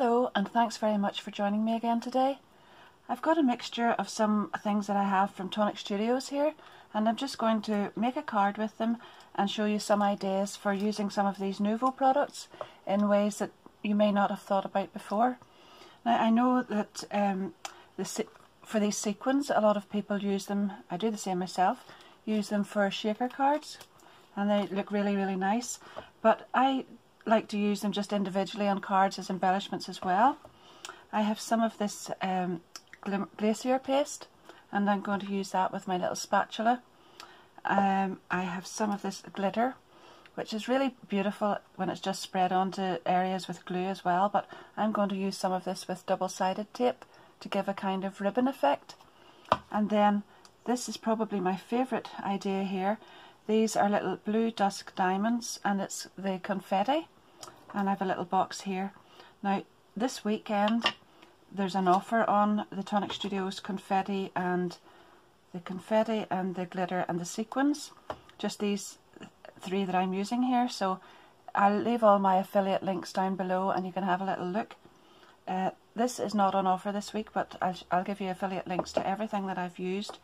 Hello, and thanks very much for joining me again today. I've got a mixture of some things that I have from Tonic Studios here, and I'm just going to make a card with them and show you some ideas for using some of these Nuvo products in ways that you may not have thought about before. Now, I know that for these sequins, a lot of people use them, I do the same myself, use them for shaker cards, and they look really, really nice, but I like to use them just individually on cards as embellishments as well. I have some of this glacier paste, and I'm going to use that with my little spatula. I have some of this glitter, which is really beautiful when it's just spread onto areas with glue as well, but I'm going to use some of this with double-sided tape to give a kind of ribbon effect. And then this is probably my favourite idea here. These are little blue dusk diamonds, and it's the confetti. And I have a little box here. Now, this weekend there's an offer on the Tonic Studios Confetti and the glitter and the sequins. Just these three that I'm using here. So I'll leave all my affiliate links down below and you can have a little look. This is not on offer this week, but I'll give you affiliate links to everything that I've used.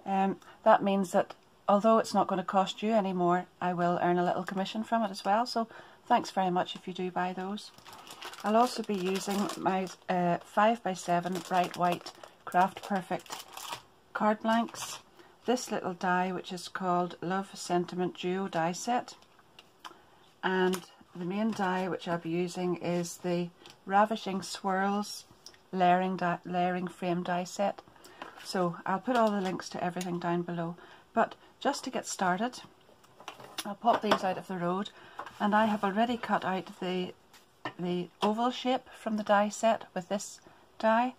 That means that although it's not going to cost you any more, I will earn a little commission from it as well. So thanks very much if you do buy those. I'll also be using my 5x7 bright white Craft Perfect card blanks. This little die, which is called Love Sentiment Duo die set. And the main die which I'll be using is the Ravishing Swirls layering frame die set. So I'll put all the links to everything down below. But just to get started, I'll pop these out of the road. And I have already cut out the oval shape from the die set with this die,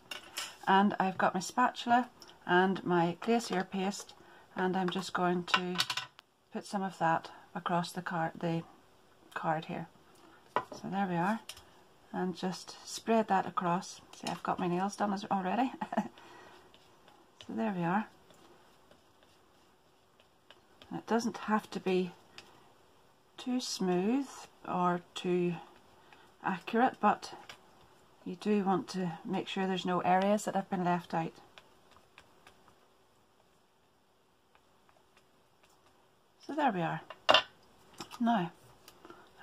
and I've got my spatula and my glacier paste, and I'm just going to put some of that across the card here. So there we are, and just spread that across. See, I've got my nails done already. So there we are. And it doesn't have to be too smooth or too accurate, but you do want to make sure there's no areas that have been left out. So there we are. Now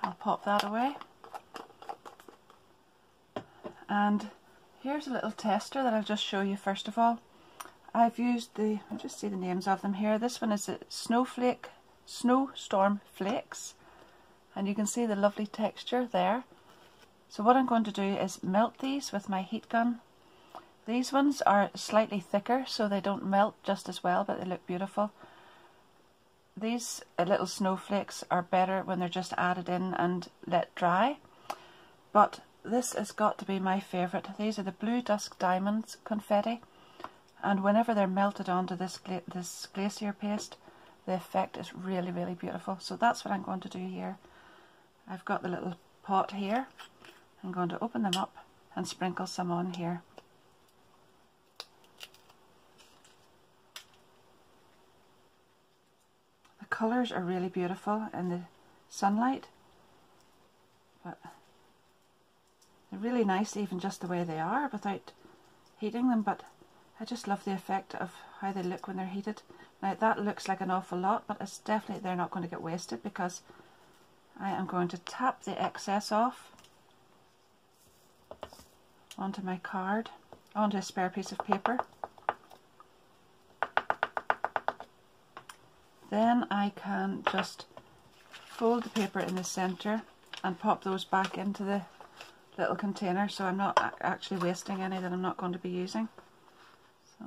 I'll pop that away, and here's a little tester that I'll just show you first of all. I've used I'll just see the names of them here. This one is a Snowstorm Flakes, and you can see the lovely texture there. So what I'm going to do is melt these with my heat gun. These ones are slightly thicker, so they don't melt just as well, but they look beautiful. These little snowflakes are better when they're just added in and let dry, but this has got to be my favourite. These are the Blue Dusk Diamonds confetti, and whenever they're melted onto this glacier paste, the effect is really, really beautiful. So that's what I'm going to do here. I've got the little pot here. I'm going to open them up and sprinkle some on here. The colours are really beautiful in the sunlight, but they're really nice even just the way they are without heating them, but I just love the effect of how they look when they're heated. Now that looks like an awful lot, but it's definitely, they're not going to get wasted because I am going to tap the excess off onto my card, onto a spare piece of paper. Then I can just fold the paper in the centre and pop those back into the little container, so I'm not actually wasting any that I'm not going to be using. So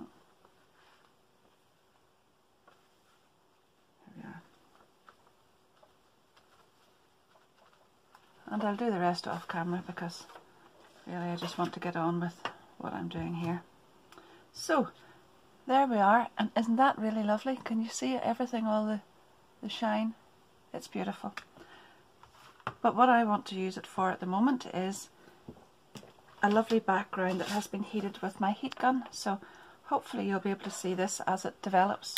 there we are. And I'll do the rest off camera because really I just want to get on with what I'm doing here. So there we are, and isn't that really lovely? Can you see everything, all the shine? It's beautiful. But what I want to use it for at the moment is a lovely background that has been heated with my heat gun, so hopefully you'll be able to see this as it develops.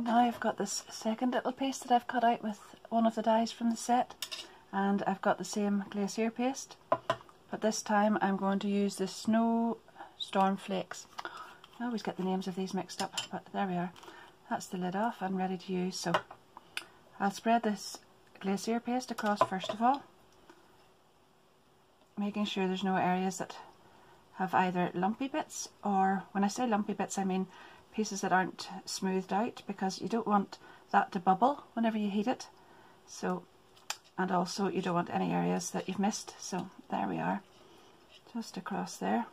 Now I've got this second little piece that I've cut out with one of the dies from the set, and I've got the same glacier paste, but this time I'm going to use the Snow Storm Flakes. I always get the names of these mixed up, but there we are. That's the lid off and ready to use. So I'll spread this glacier paste across first of all, making sure there's no areas that have either lumpy bits, or when I say lumpy bits I mean pieces that aren't smoothed out, because you don't want that to bubble whenever you heat it. So, and also you don't want any areas that you've missed. So there we are, just across there,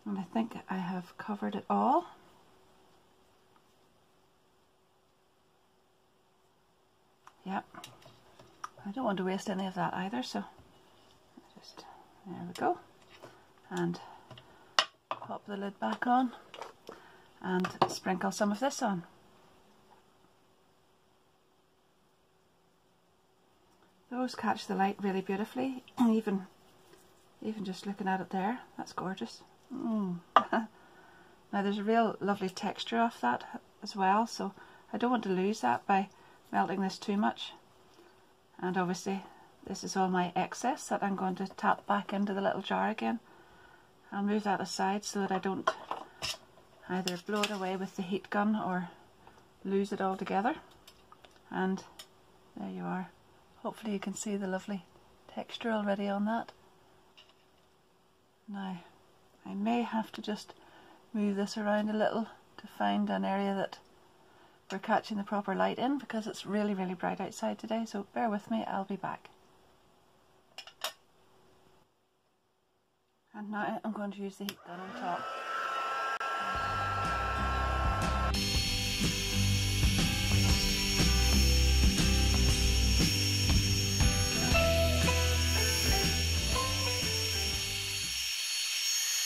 and I think I have covered it all. Yep, I don't want to waste any of that either, so just there we go, and pop the lid back on and sprinkle some of this on. Those catch the light really beautifully, even just looking at it there, that's gorgeous. Now there's a real lovely texture off that as well, so I don't want to lose that by melting this too much. And obviously this is all my excess that I'm going to tap back into the little jar again. I'll move that aside so that I don't either blow it away with the heat gun or lose it altogether. And there you are. Hopefully you can see the lovely texture already on that. Now I may have to just move this around a little to find an area that we're catching the proper light in, because it's really bright outside today, so bear with me, I'll be back. And now I'm going to use the heat gun on top.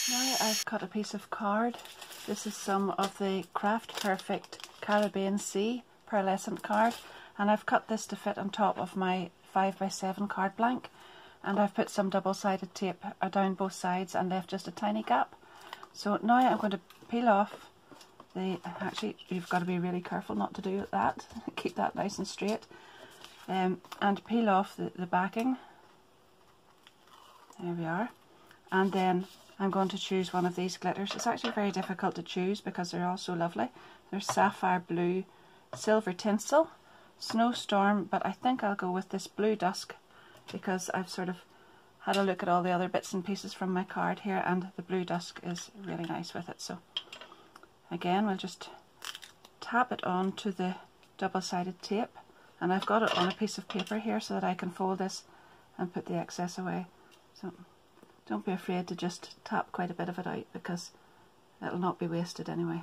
Now I've cut a piece of card. This is some of the Craft Perfect Caribbean Sea Pearlescent card, and I've cut this to fit on top of my 5x7 card blank, and I've put some double-sided tape down both sides and left just a tiny gap. So now I'm going to peel off the, actually you've got to be really careful not to do that, keep that nice and straight, and peel off the backing. There we are. And then I'm going to choose one of these glitters. It's actually very difficult to choose because they're all so lovely. There's Sapphire Blue, Silver Tinsel, Snowstorm, but I think I'll go with this Blue Dusk because I've sort of had a look at all the other bits and pieces from my card here, and the Blue Dusk is really nice with it. So again, we'll just tap it onto the double-sided tape, and I've got it on a piece of paper here so that I can fold this and put the excess away. So don't be afraid to just tap quite a bit of it out, because it'll not be wasted anyway.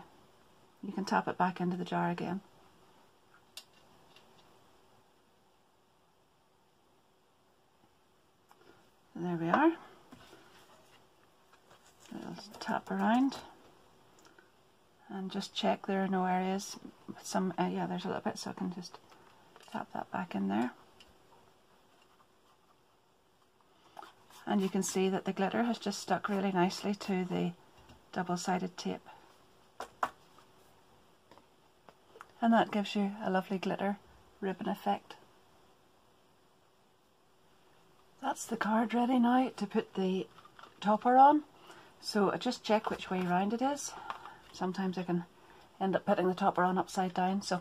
You can tap it back into the jar again. So there we are. I'll tap around and just check there are no areas with some, yeah, there's a little bit, so I can just tap that back in there. And you can see that the glitter has just stuck really nicely to the double-sided tape. And that gives you a lovely glitter ribbon effect. That's the card ready now to put the topper on. So just check which way round it is. Sometimes I can end up putting the topper on upside down. So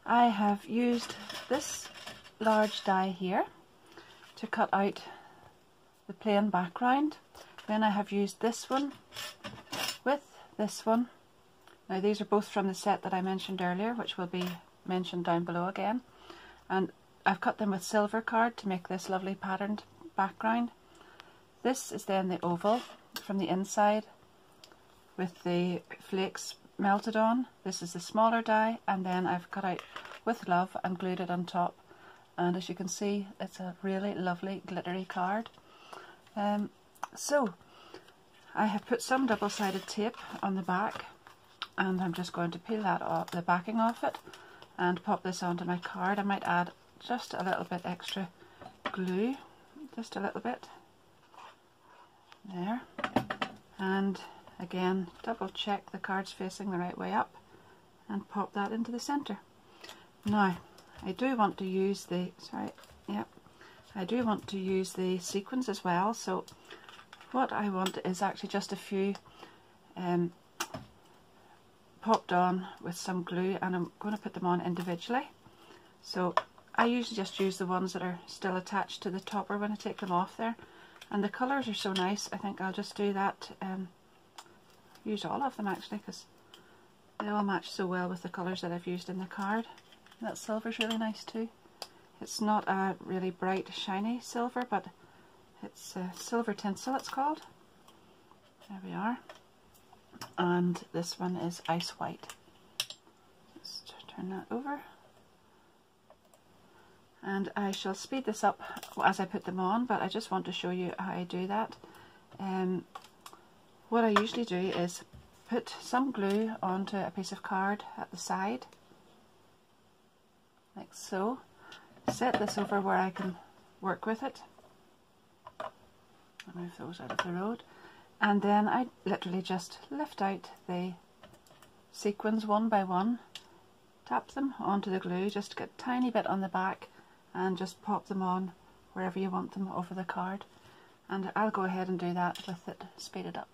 I have used this large die here to cut out the plain background. Then I have used this one with this one. Now these are both from the set that I mentioned earlier, which will be mentioned down below again. And I've cut them with silver card to make this lovely patterned background. This is then the oval from the inside with the flakes melted on. This is the smaller die, and then I've cut out with love and glued it on top. And as you can see, it's a really lovely glittery card. So I have put some double-sided tape on the back, and I'm just going to peel that off, the backing off it, and pop this onto my card. I might add just a little bit extra glue, just a little bit there, and again double check the card's facing the right way up, and pop that into the centre. Now I do want to use the, I do want to use the sequins as well, so what I want is actually just a few popped on with some glue, and I'm going to put them on individually. So I usually just use the ones that are still attached to the topper when I take them off there, and the colours are so nice. I think I'll just do that, use all of them actually, because they all match so well with the colours that I've used in the card. That silver's really nice too. It's not a really bright shiny silver, but it's silver tinsel it's called. There we are. And this one is ice white. Just turn that over. And I shall speed this up as I put them on, but I just want to show you how I do that. What I usually do is put some glue onto a piece of card at the side, like so. Set this over where I can work with it. I'll move those out of the road. And then I literally just lift out the sequins one by one, tap them onto the glue, just get a tiny bit on the back, and just pop them on wherever you want them over the card. And I'll go ahead and do that with it speeded up.